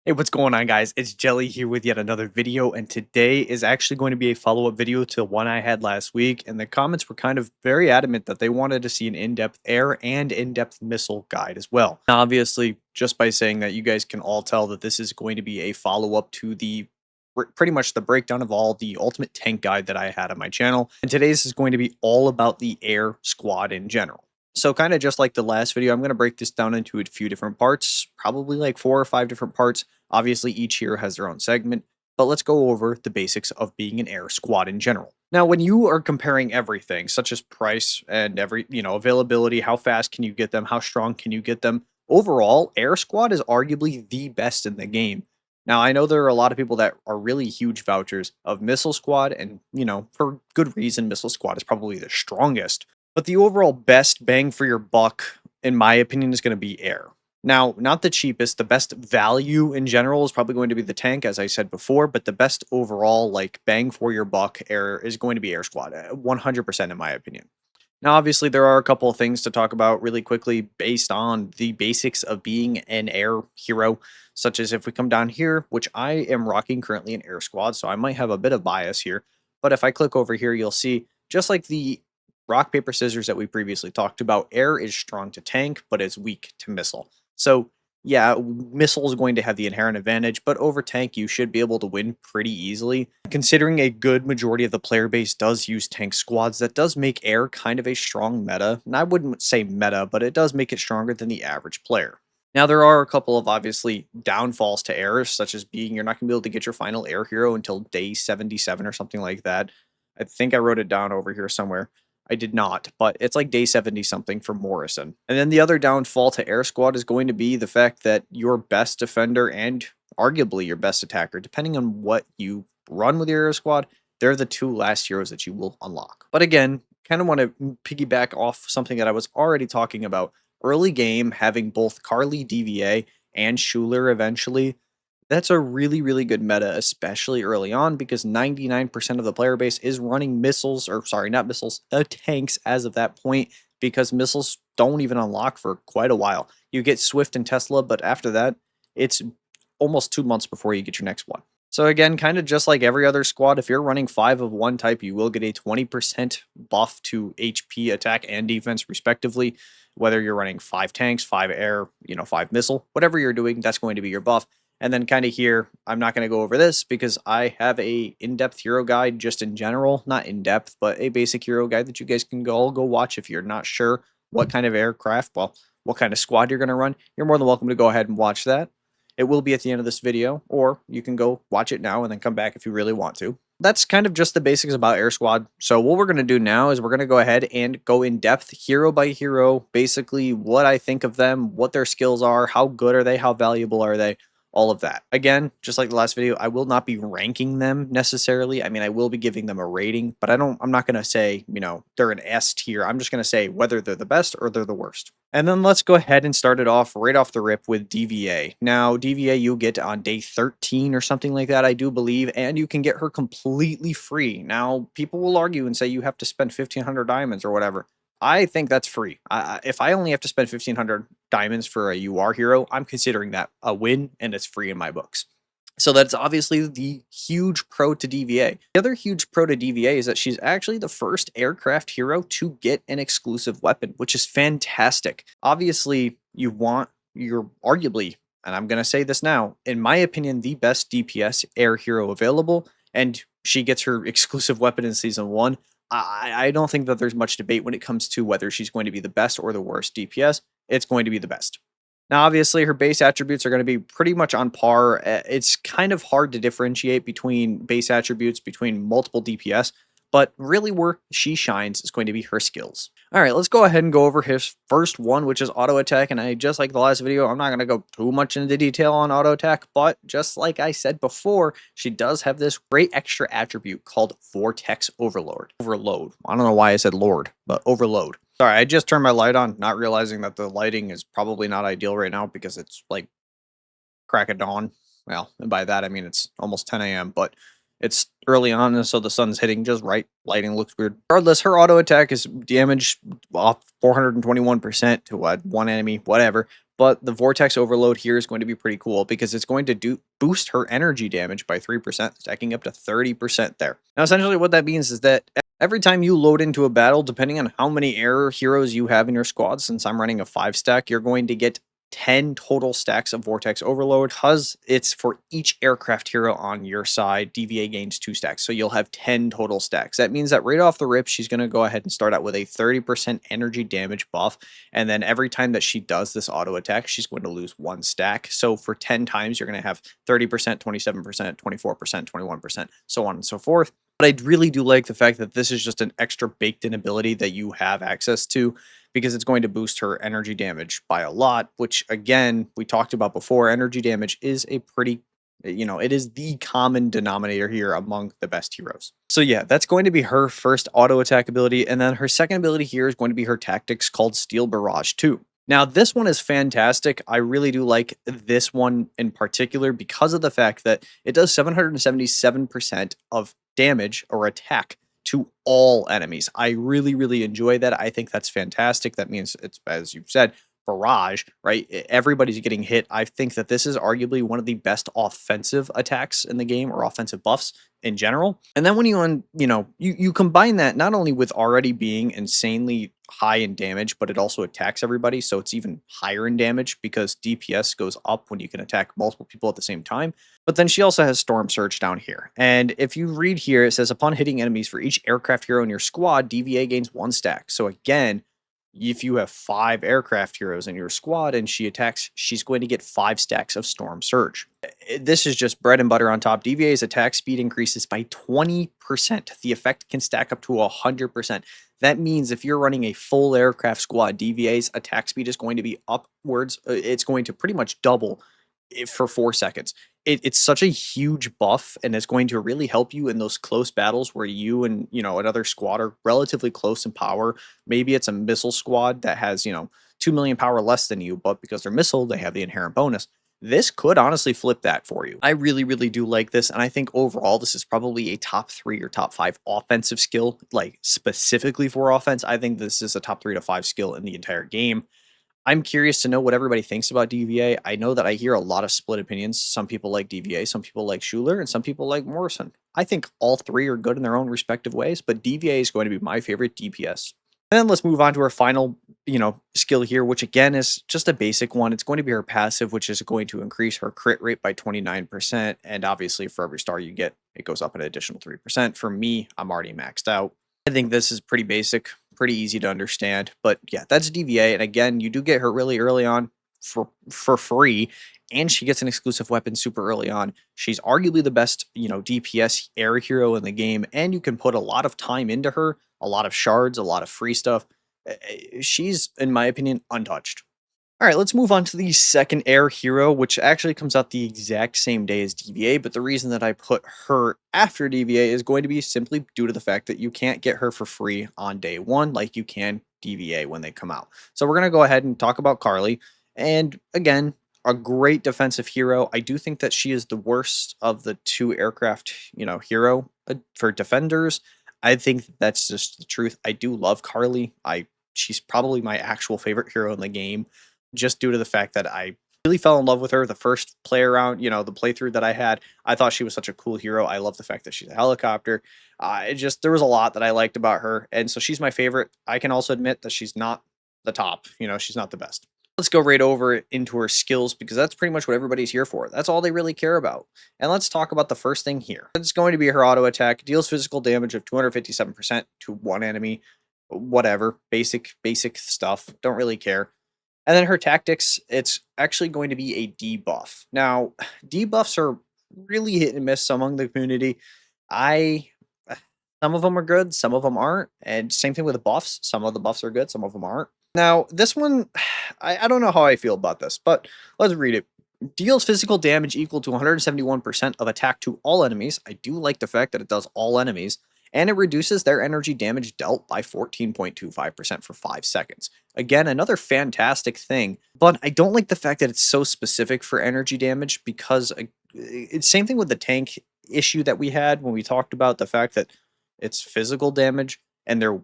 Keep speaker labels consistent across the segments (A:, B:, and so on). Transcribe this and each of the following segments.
A: Hey, what's going on, guys? It's Jelly here with yet another video, and today is actually going to be a follow-up video to one I had last week, and the comments were kind of very adamant that they wanted to see an in-depth air and in-depth missile guide as well. Now, obviously, just by saying that, you guys can all tell that this is going to be a follow-up to the pretty much the breakdown of all the ultimate tank guide that I had on my channel, and today's is going to be all about the air squad in general. So kind of just like the last video, I'm going to break this down into a few different parts, probably like 4 or 5 different parts. Obviously, each hero has their own segment, but let's go over the basics of being an air squad in general. Now, when you are comparing everything, such as price and availability, how fast can you get them, how strong can you get them, overall, air squad is arguably the best in the game. Now, I know there are a lot of people that are really huge vouchers of Missile Squad, and, for good reason, Missile Squad is probably the strongest. But the overall best bang for your buck, in my opinion, is going to be air. Now, not the cheapest, the best value in general is probably going to be the tank, as I said before, but the best overall, like, bang for your buck air is going to be air squad, 100% in my opinion. Now, obviously, there are a couple of things to talk about really quickly based on the basics of being an air hero, such as if we come down here, which I am rocking currently an air squad, so I might have a bit of bias here. But if I click over here, you'll see, just like the rock, paper, scissors that we previously talked about, air is strong to tank, but it's weak to missile. So, yeah, missile is going to have the inherent advantage, but over tank, you should be able to win pretty easily. Considering a good majority of the player base does use tank squads, that does make air kind of a strong meta. And I wouldn't say meta, but it does make it stronger than the average player. Now, there are a couple of obviously downfalls to air, such as being you're not going to be able to get your final air hero until day 77 or something like that. I think I wrote it down over here somewhere. I did not, but it's like day 70 something for Morrison. And then the other downfall to Air Squad is going to be the fact that your best defender and arguably your best attacker, depending on what you run with your Air Squad, they're the 2 last heroes that you will unlock. But again, kind of want to piggyback off something that I was already talking about. Early game, having both Carlie DVA and Schuyler eventually, that's a really, really good meta, especially early on, because 99% of the player base is running missiles, or sorry, not missiles, tanks as of that point, because missiles don't even unlock for quite a while. You get Swift and Tesla, but after that, it's almost 2 months before you get your next one. So again, kind of just like every other squad, if you're running 5 of one type, you will get a 20% buff to HP, attack, and defense, respectively. Whether you're running 5 tanks, 5 air, 5 missile, whatever you're doing, that's going to be your buff. And then kind of here, I'm not going to go over this because I have a in-depth hero guide just in general, not in-depth, but a basic hero guide that you guys can go watch if you're not sure what kind of aircraft, well, what kind of squad you're going to run. You're more than welcome to go ahead and watch that. It will be at the end of this video, or you can go watch it now and then come back if you really want to. That's kind of just the basics about Air Squad. So what we're going to do now is we're going to go ahead and go in depth, hero by hero, basically what I think of them, what their skills are, how good are they, how valuable are they, all of that. Again, just like the last video, I will not be ranking them necessarily. I mean, I will be giving them a rating, but I'm not going to say, they're an S tier. I'm just going to say whether they're the best or they're the worst. And then let's go ahead and start it off right off the rip with DVA. Now, DVA you get on day 13 or something like that, I do believe, and you can get her completely free. Now, people will argue and say you have to spend 1,500 diamonds or whatever. I think that's free. If I only have to spend 1,500 diamonds for a UR hero, I'm considering that a win, and it's free in my books. So that's obviously the huge pro to DVA. The other huge pro to DVA is that she's actually the first aircraft hero to get an exclusive weapon, which is fantastic. Obviously, you're arguably, and I'm going to say this now, in my opinion, the best DPS air hero available, and she gets her exclusive weapon in Season 1. I don't think that there's much debate when it comes to whether she's going to be the best or the worst DPS. It's going to be the best. Now, obviously, her base attributes are going to be pretty much on par. It's kind of hard to differentiate between base attributes between multiple DPS, but really where she shines is going to be her skills. All right, let's go ahead and go over his first one, which is auto attack. And just like the last video, I'm not going to go too much into detail on auto attack, but just like I said before, she does have this great extra attribute called Vortex Overload. I don't know why I said Lord, but Overload. Sorry, I just turned my light on, not realizing that the lighting is probably not ideal right now because it's like crack of dawn. Well, and by that I mean it's almost 10 a.m., but it's early on, and so the sun's hitting just right. Lighting looks weird. Regardless, her auto attack is damage off 421% to one enemy, whatever. but the Vortex Overload here is going to be pretty cool because it's going to boost her energy damage by 3%, stacking up to 30% there. Now, essentially what that means is that every time you load into a battle, depending on how many air heroes you have in your squad, since I'm running a 5-stack, you're going to get 10 total stacks of Vortex Overload. Because it's for each aircraft hero on your side, DVA gains 2 stacks. So you'll have 10 total stacks. That means that right off the rip, she's going to go ahead and start out with a 30% energy damage buff. And then every time that she does this auto attack, she's going to lose 1 stack. So for 10 times, you're going to have 30%, 27%, 24%, 21%, so on and so forth. But I really do like the fact that this is just an extra baked in ability that you have access to, because it's going to boost her energy damage by a lot, which again, we talked about before, energy damage is a pretty, it is the common denominator here among the best heroes. So yeah, that's going to be her first auto attack ability. And then her second ability here is going to be her tactics called Steel Barrage 2. Now, this one is fantastic. I really do like this one in particular because of the fact that it does 777% of damage or attack to all enemies. I really, really enjoy that. I think that's fantastic. That means it's, as you've said, barrage, right? Everybody's getting hit. I think that this is arguably one of the best offensive attacks in the game, or offensive buffs in general. And then when you combine that not only with already being insanely high in damage, but it also attacks everybody, so it's even higher in damage because DPS goes up when you can attack multiple people at the same time. But then she also has Storm Surge down here. And if you read here, it says upon hitting enemies for each aircraft hero in your squad, DVA gains 1 stack. So again, if you have 5 aircraft heroes in your squad and she attacks, she's going to get 5 stacks of Storm Surge. This is just bread and butter on top. DVA's attack speed increases by 20%. The effect can stack up to 100%. That means if you're running a full aircraft squad, DVA's attack speed is going to be upwards. It's going to pretty much double for 4 seconds. It's such a huge buff, and it's going to really help you in those close battles where you and another squad are relatively close in power. Maybe it's a missile squad that has 2 million power less than you, but because they're missile, they have the inherent bonus. This could honestly flip that for you. I really, really do like this, and I think overall this is probably a top 3 or top 5 offensive skill, like specifically for offense. I think this is a top 3 to 5 skill in the entire game. I'm curious to know what everybody thinks about DVA. I know that I hear a lot of split opinions. Some people like DVA, some people like Schuyler, and some people like Morrison. I think all 3 are good in their own respective ways, but DVA is going to be my favorite DPS. Then let's move on to our final, skill here, which again is just a basic one. It's going to be her passive, which is going to increase her crit rate by 29%. And obviously for every star you get, it goes up an additional 3%. For me, I'm already maxed out. I think this is pretty basic, pretty easy to understand, but yeah, that's DVA. And again, you do get her really early on for free, and she gets an exclusive weapon super early on. She's arguably the best, DPS air hero in the game, and you can put a lot of time into her, a lot of shards, a lot of free stuff. She's, in my opinion, untouched. All right, let's move on to the second air hero, which actually comes out the exact same day as DVA, but the reason that I put her after DVA is going to be simply due to the fact that you can't get her for free on day 1 like you can DVA when they come out. So we're going to go ahead and talk about Carlie. And again, a great defensive hero. I do think that she is the worst of the 2 aircraft, hero for defenders. I think that's just the truth. I do love Carlie. She's probably my actual favorite hero in the game, just due to the fact that I really fell in love with her the first play around, the playthrough that I had. I thought she was such a cool hero. I love the fact that she's a helicopter. There was a lot that I liked about her, and so she's my favorite. I can also admit that she's not the top, she's not the best. Let's go right over into her skills, because that's pretty much what everybody's here for. That's all they really care about. And let's talk about the first thing here. It's going to be her auto attack. Deals physical damage of 257% to 1 enemy. Whatever. Basic stuff. Don't really care. And then her tactics, it's actually going to be a debuff. Now, debuffs are really hit and miss among the community. Some of them are good, some of them aren't. And same thing with the buffs. Some of the buffs are good, some of them aren't. Now, this one, I don't know how I feel about this, but let's read it. Deals physical damage equal to 171% of attack to all enemies. I do like the fact that it does all enemies. And it reduces their energy damage dealt by 14.25% for 5 seconds. Again, another fantastic thing, but I don't like the fact that it's so specific for energy damage, because it's same thing with the tank issue that we had when we talked about the fact that it's physical damage and they're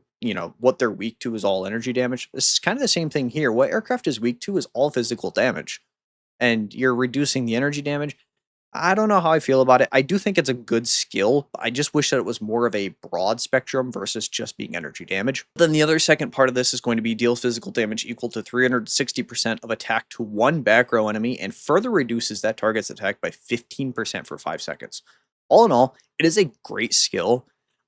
A: what they're weak to is all energy damage. This is kind of the same thing here. What aircraft is weak to is all physical damage, and you're reducing the energy damage. I don't know how I feel about it. I do think it's a good skill. I just wish that it was more of a broad spectrum versus just being energy damage. Then the other second part of this is going to be deal physical damage equal to 360% of attack to one back row enemy and further reduces that target's attack by 15% for 5 seconds. All in all, it is a great skill.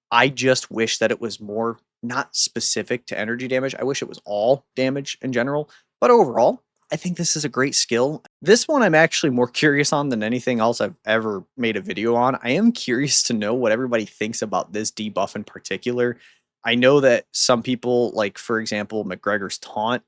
A: I just wish that it was more not specific to energy damage. I wish it was all damage in general. But overall, I think this is a great skill. This one I'm actually more curious on than anything else I've ever made a video on. I am curious to know what everybody thinks about this debuff in particular. I know that some people, like for example, McGregor's taunt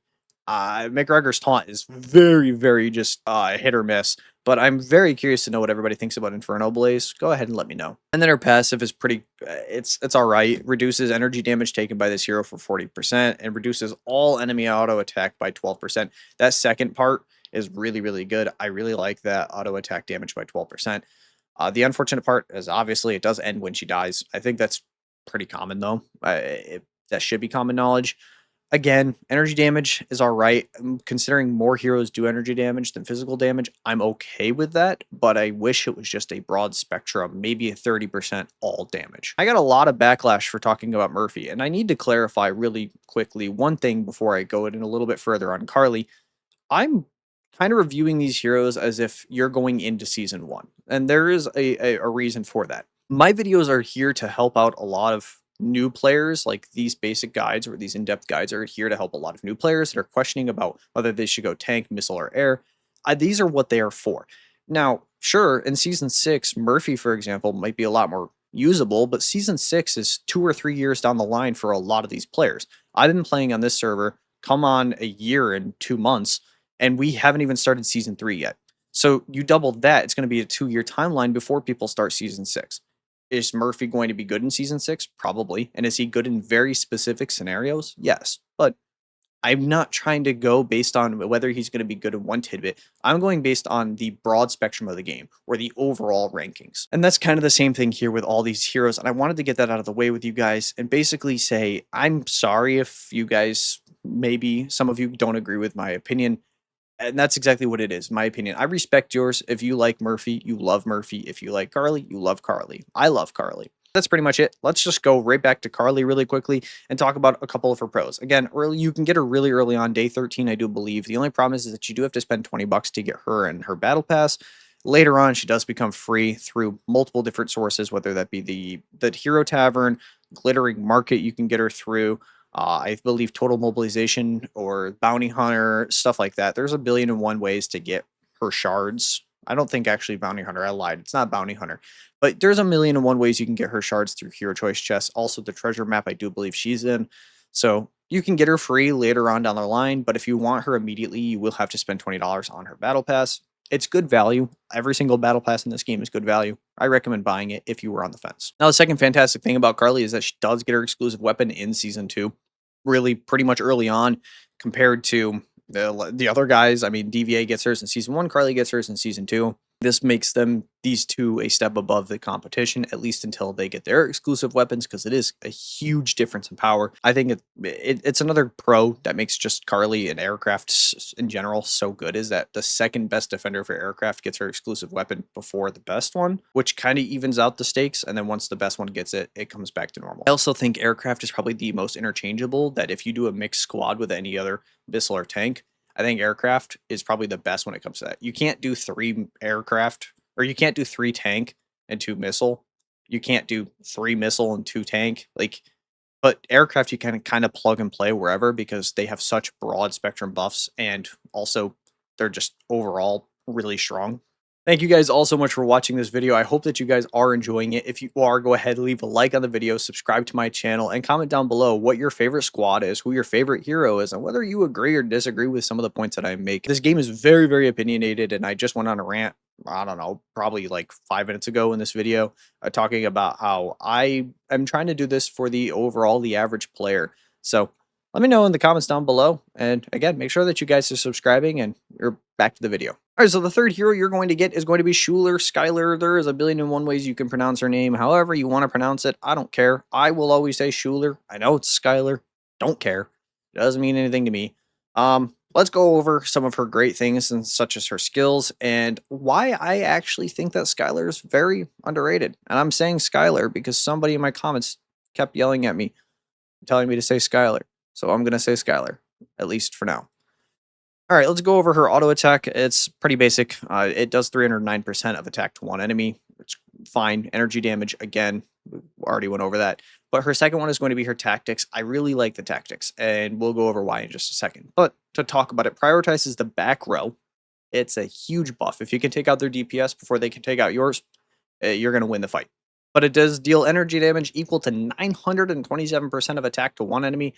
A: is very, very just hit or miss. But I'm very curious to know what everybody thinks about Inferno Blaze. Go ahead and let me know. And then her passive is pretty, it's all right. Reduces energy damage taken by this hero for 40% and reduces all enemy auto attack by 12%. That second part is really, really good. I really like that auto attack damage by 12%. The unfortunate part is obviously it does end when she dies. I think that's pretty common though. That should be common knowledge. Again, energy damage is all right. Considering more heroes do energy damage than physical damage, I'm okay with that, but I wish it was just a broad spectrum, maybe a 30% all damage. I got a lot of backlash for talking about Murphy, and I need to clarify really quickly one thing before I go in a little bit further on Carlie. I'm kind of reviewing these heroes as if you're going into season 1, and there is a reason for that. My videos are here to help out a lot of new players. Like these basic guides or these in-depth guides are here to help a lot of new players that are questioning about whether they should go tank, missile, or air. These are what they are for. Now, sure, in season 6, Murphy, for example, might be a lot more usable, but season 6 is 2 or 3 years down the line for a lot of these players. I've been playing on this server, come on a year and 2 months, and we haven't even started season 3 yet. So you double that, it's going to be a 2-year timeline before people start season 6. Is Murphy going to be good in season 6? Probably. And is he good in very specific scenarios? Yes. But I'm not trying to go based on whether he's going to be good in one tidbit. I'm going based on the broad spectrum of the game or the overall rankings. And that's kind of the same thing here with all these heroes. And I wanted to get that out of the way with you guys and basically say, I'm sorry if you guys, maybe some of you don't agree with my opinion. And that's exactly what it is, my opinion. I respect yours. If you like Murphy, you love Murphy. If you like Carlie, you love Carlie. I love Carlie. That's pretty much it. Let's just go right back to Carlie really quickly and talk about a couple of her pros. Again, you can get her really early on, day 13, I do believe. The only problem is that you do have to spend 20 bucks to get her and her battle pass. Later on, she does become free through multiple different sources, whether that be the Hero Tavern, Glittering Market you can get her through. I believe Total Mobilization or Bounty Hunter, stuff like that. There's 1,000,000,001 ways to get her shards. I don't think actually Bounty Hunter. I lied. It's not Bounty Hunter. But there's 1,000,001 ways you can get her shards through Hero Choice chests. Also, the treasure map I do believe she's in. So you can get her free later on down the line. But if you want her immediately, you will have to spend $20 on her battle pass. It's good value. Every single battle pass in this game is good value. I recommend buying it if you were on the fence. Now, the second fantastic thing about Carlie is that she does get her exclusive weapon in Season 2. Really pretty much early on compared to the other guys. I mean, DVA gets hers in Season 1, Carlie gets hers in Season 2. This makes these two a step above the competition, at least until they get their exclusive weapons, because it is a huge difference in power. I think it's another pro that makes just Carlie and aircraft in general so good, is that the second best defender for aircraft gets her exclusive weapon before the best one, which kind of evens out the stakes. And then once the best one gets it, it comes back to normal. I also think aircraft is probably the most interchangeable, that if you do a mixed squad with any other missile or tank, I think aircraft is probably the best when it comes to that. You can't do 3 aircraft, or you can't do 3 tank and 2 missile. You can't do 3 missile and 2 tank. But aircraft you can kind of plug and play wherever, because they have such broad spectrum buffs, and also they're just overall really strong. Thank you guys all so much for watching this video. I hope that you guys are enjoying it. If you are, go ahead and leave a like on the video, subscribe to my channel, and comment down below what your favorite squad is, who your favorite hero is, and whether you agree or disagree with some of the points that I make. This game is very, very opinionated, and I just went on a rant, I don't know, probably like 5 minutes ago in this video, talking about how I am trying to do this for the average player. So Let me know in the comments down below. And again, make sure that you guys are subscribing and you're back to the video. All right, so the third hero you're going to get is going to be Schuyler. There is a billion and one ways you can pronounce her name. However you want to pronounce it, I don't care. I will always say Schuyler. I know it's Schuyler. Don't care. It doesn't mean anything to me. Let's go over some of her great things and such as her skills and why I actually think that Schuyler is very underrated. And I'm saying Schuyler because somebody in my comments kept yelling at me, telling me to say Schuyler. So I'm going to say Schuyler, at least for now. All right, let's go over her auto attack. It's pretty basic. It does 309% of attack to one enemy. It's fine. Energy damage, again, we already went over that. But her second one is going to be her tactics. I really like the tactics, and we'll go over why in just a second. But to talk about it, prioritizes the back row. It's a huge buff. If you can take out their DPS before they can take out yours, you're going to win the fight. But it does deal energy damage equal to 927% of attack to one enemy,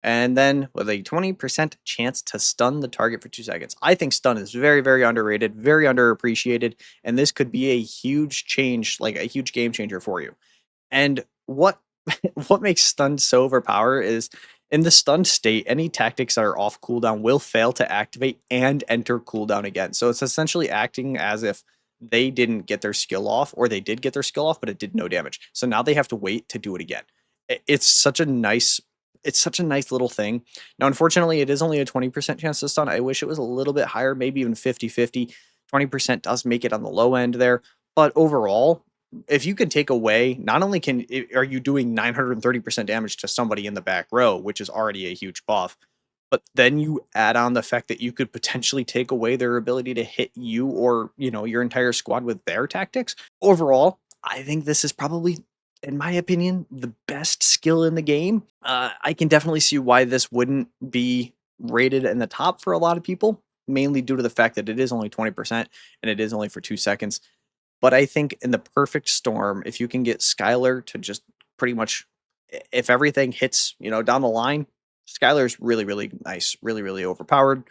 A: and then with a 20% chance to stun the target for 2 seconds. I think stun is very, very underrated, very underappreciated, and this could be a huge change, like a huge game changer for you. And what what makes stun so overpowered is in the stunned state, any tactics that are off cooldown will fail to activate and enter cooldown again. So it's essentially acting as if they didn't get their skill off, or they did get their skill off, but it did no damage. So now they have to wait to do it again. It's such a nice little thing. Now, unfortunately, it is only a 20% chance to stun. I wish it was a little bit higher, maybe even 50-50. 20% does make it on the low end there. But overall, if you can take away, not only are you doing 930% damage to somebody in the back row, which is already a huge buff, but then you add on the fact that you could potentially take away their ability to hit you or, your entire squad with their tactics. Overall, I think this is probably, in my opinion, the best skill in the game. I can definitely see why this wouldn't be rated in the top for a lot of people, mainly due to the fact that it is only 20% and it is only for 2 seconds. But I think in the perfect storm, if you can get Schuyler to just pretty much, if everything hits, down the line, Skylar's really, really nice, really, really overpowered,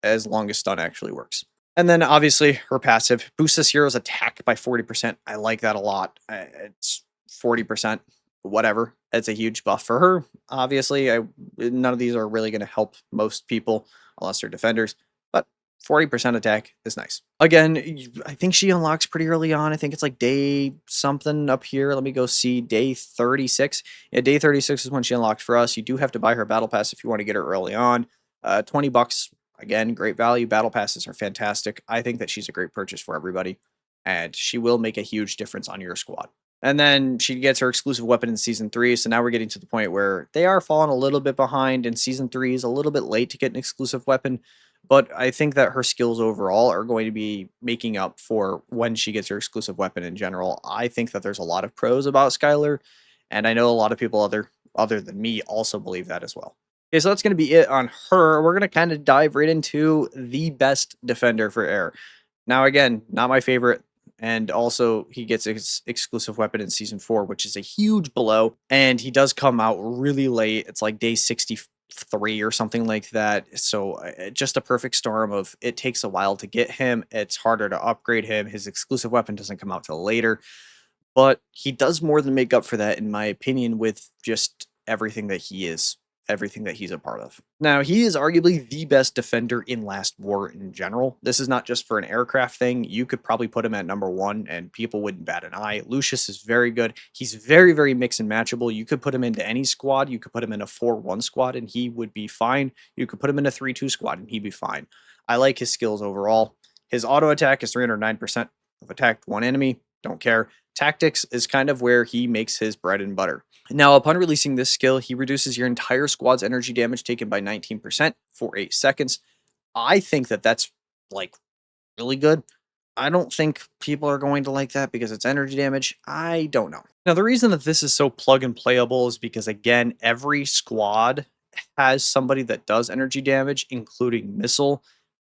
A: as long as stun actually works. And then obviously her passive boosts this hero's attack by 40%. I like that a lot. It's 40%, whatever. It's a huge buff for her. Obviously, none of these are really going to help most people unless they're defenders. But 40% attack is nice. Again, I think she unlocks pretty early on. I think it's like day something up here. Let me go see. Day 36. Yeah, day 36 is when she unlocks for us. You do have to buy her battle pass if you want to get her early on. 20 bucks. Again, great value. Battle passes are fantastic. I think that she's a great purchase for everybody, and she will make a huge difference on your squad. And then she gets her exclusive weapon in Season 3, so now we're getting to the point where they are falling a little bit behind, and Season 3 is a little bit late to get an exclusive weapon, but I think that her skills overall are going to be making up for when she gets her exclusive weapon in general. I think that there's a lot of pros about Schuyler, and I know a lot of people other than me also believe that as well. Okay, so that's going to be it on her. We're going to kind of dive right into the best defender for air. Now, again, not my favorite. And also, he gets his exclusive weapon in Season 4, which is a huge blow. And he does come out really late. It's like day 63 or something like that. So just a perfect storm of it takes a while to get him. It's harder to upgrade him. His exclusive weapon doesn't come out till later. But he does more than make up for that, in my opinion, with just everything that he is, everything that he's a part of. Now, he is arguably the best defender in Last War in general. This is not just for an aircraft thing. You could probably put him at number 1 and people wouldn't bat an eye. Lucius is very good. He's very, very mix and matchable. You could put him into any squad. You could put him in a 4-1 squad and he would be fine. You could put him in a 3-2 squad and he'd be fine. I like his skills overall. His auto attack is 309% of attack to one enemy. Don't care. Tactics is kind of where he makes his bread and butter. Now, upon releasing this skill, he reduces your entire squad's energy damage taken by 19% for 8 seconds. I think that that's, like, really good. I don't think people are going to like that because it's energy damage. I don't know. Now, the reason that this is so plug and playable is because, again, every squad has somebody that does energy damage, including missile.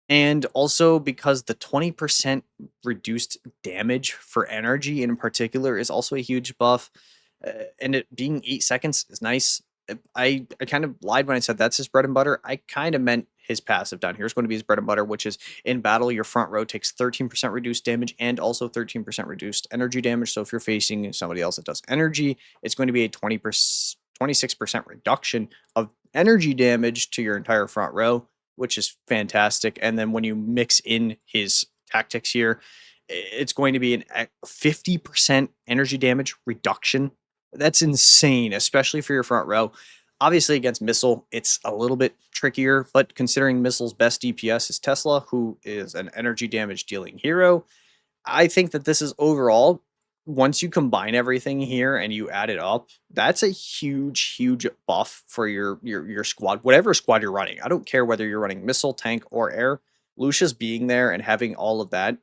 A: And also because the 20% reduced damage for energy in particular is also a huge buff. And it being 8 seconds is nice. I kind of lied when I said that's his bread and butter. I kind of meant his passive down here is going to be his bread and butter, which is in battle, your front row takes 13% reduced damage and also 13% reduced energy damage. So if you're facing somebody else that does energy, it's going to be a 20% 26% reduction of energy damage to your entire front row, which is fantastic. And then when you mix in his tactics here, it's going to be an 50% energy damage reduction. That's insane, especially for your front row. Obviously, against Missile, it's a little bit trickier, but considering Missile's best DPS is Tesla, who is an energy damage dealing hero, I think that this is overall, once you combine everything here and you add it up, that's a huge, huge buff for your squad, whatever squad you're running. I don't care whether you're running missile, tank, or air. Lucius being there and having all of that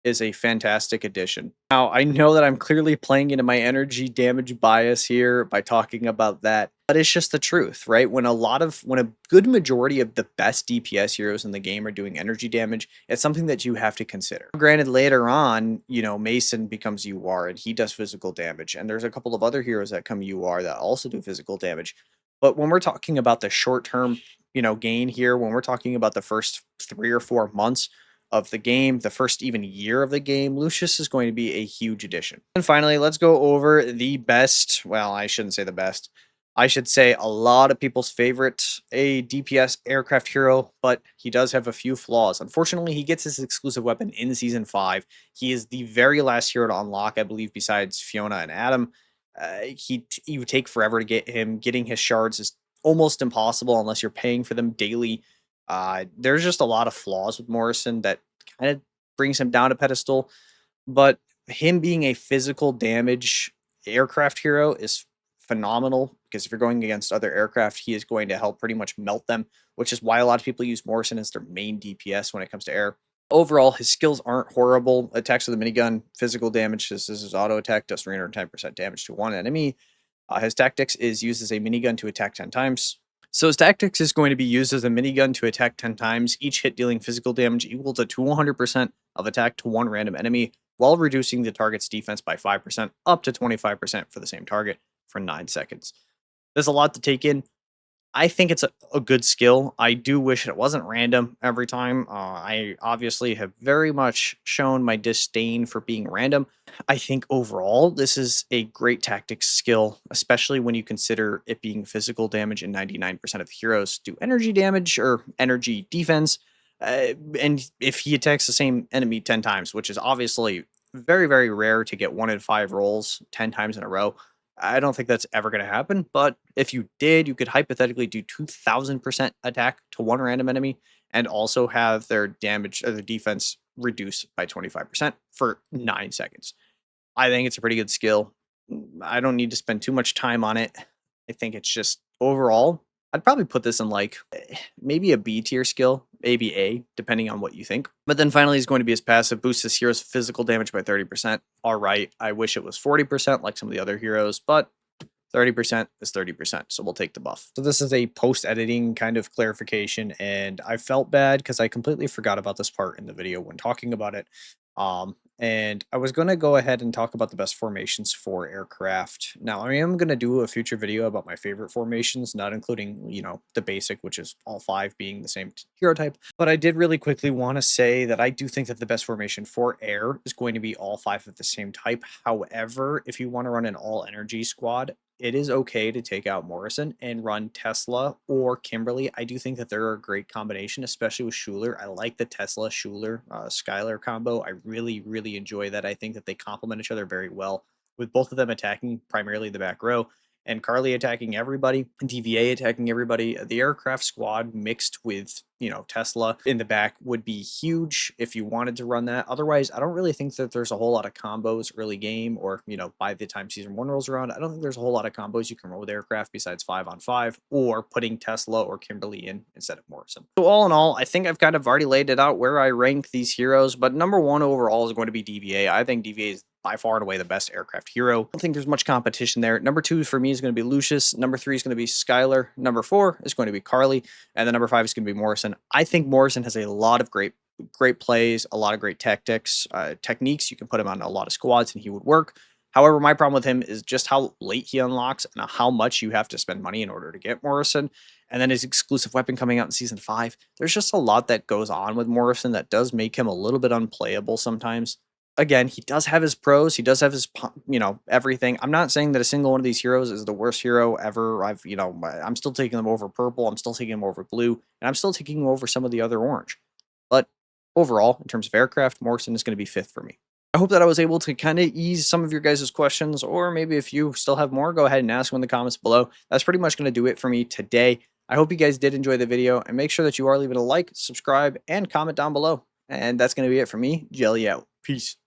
A: is a fantastic addition. Now, I know that I'm clearly playing into my energy damage bias here by talking about that, but it's just the truth, right? When a good majority of the best DPS heroes in the game are doing energy damage, it's something that you have to consider. Granted, later on, Mason becomes UR and he does physical damage, and there's a couple of other heroes that come UR that also do physical damage. But when we're talking about the short term, gain here, when we're talking about the first 3 or 4 months of the game, the first even year of the game, Lucius is going to be a huge addition. And finally, let's go over the best, well, I shouldn't say the best. I should say a lot of people's favorite, a DPS aircraft hero, but he does have a few flaws. Unfortunately, he gets his exclusive weapon in Season 5. He is the very last hero to unlock, I believe, besides Fiona and Adam. You would take forever to get him. Getting his shards is almost impossible unless you're paying for them daily. There's just a lot of flaws with Morrison that kind of brings him down a pedestal, but him being a physical damage aircraft hero is phenomenal because if you're going against other aircraft, he is going to help pretty much melt them, which is why a lot of people use Morrison as their main DPS when it comes to air. Overall, his skills aren't horrible. Attacks with a minigun, physical damage. This is his auto attack, does 310% damage to one enemy. His tactics is used as a minigun to attack 10 times. So his tactics is going to be used as a minigun to attack 10 times, each hit dealing physical damage equal to 200% of attack to one random enemy, while reducing the target's defense by 5% up to 25% for the same target for 9 seconds. There's a lot to take in. I think it's a good skill. I do wish it wasn't random every time. I obviously have very much shown my disdain for being random. I think overall, this is a great tactics skill, especially when you consider it being physical damage and 99% of heroes do energy damage or energy defense. And if he attacks the same enemy 10 times, which is obviously very, very rare to get 1 in 5 rolls 10 times in a row, I don't think that's ever going to happen, but if you did, you could hypothetically do 2000% attack to one random enemy and also have their damage or their defense reduced by 25% for 9 seconds. I think it's a pretty good skill. I don't need to spend too much time on it. I think it's just overall, I'd probably put this in like maybe a B tier skill, maybe A, depending on what you think. But then finally, he's going to be his passive, boosts his hero's physical damage by 30%. All right, I wish it was 40% like some of the other heroes, but 30% is 30%, so we'll take the buff. So this is a post-editing kind of clarification, and I felt bad because I completely forgot about this part in the video when talking about it. And I was going to go ahead and talk about the best formations for aircraft. Now, I am going to do a future video about my favorite formations, not including, the basic, which is all 5 being the same hero type. But I did really quickly want to say that I do think that the best formation for air is going to be all 5 of the same type. However, if you want to run an all energy squad, it is okay to take out Morrison and run Tesla or Kimberly. I do think that they're a great combination, especially with Schuyler. I like the Tesla Schuyler Schuyler combo. I really, really enjoy that. I think that they complement each other very well, with both of them attacking primarily the back row and Carlie attacking everybody, DVA attacking everybody. The aircraft squad mixed with, Tesla in the back would be huge if you wanted to run that. Otherwise, I don't really think that there's a whole lot of combos early game or, by the time Season 1 rolls around. I don't think there's a whole lot of combos you can roll with aircraft besides 5-on-5 or putting Tesla or Kimberly in instead of Morrison. So all in all, I think I've kind of already laid it out where I rank these heroes, but number 1 overall is going to be DVA. I think DVA is by far and away the best aircraft hero. I don't think there's much competition there. Number 2 for me is going to be Lucius. Number 3 is going to be Schuyler. Number 4 is going to be Carlie. And then number 5 is going to be Morrison. I think Morrison has a lot of great plays, a lot of great tactics, techniques. You can put him on a lot of squads and he would work. However, my problem with him is just how late he unlocks and how much you have to spend money in order to get Morrison. And then his exclusive weapon coming out in Season 5. There's just a lot that goes on with Morrison that does make him a little bit unplayable sometimes. again, he does have his pros. He does have his, everything. I'm not saying that a single one of these heroes is the worst hero ever. I'm still taking them over purple. I'm still taking them over blue, and I'm still taking them over some of the other orange. But overall, in terms of aircraft, Morrison is going to be fifth for me. I hope that I was able to kind of ease some of your guys' questions, or maybe if you still have more, go ahead and ask them in the comments below. That's pretty much going to do it for me today. I hope you guys did enjoy the video, and make sure that you are leaving a like, subscribe, and comment down below. And that's going to be it for me. Jelly out. Peace.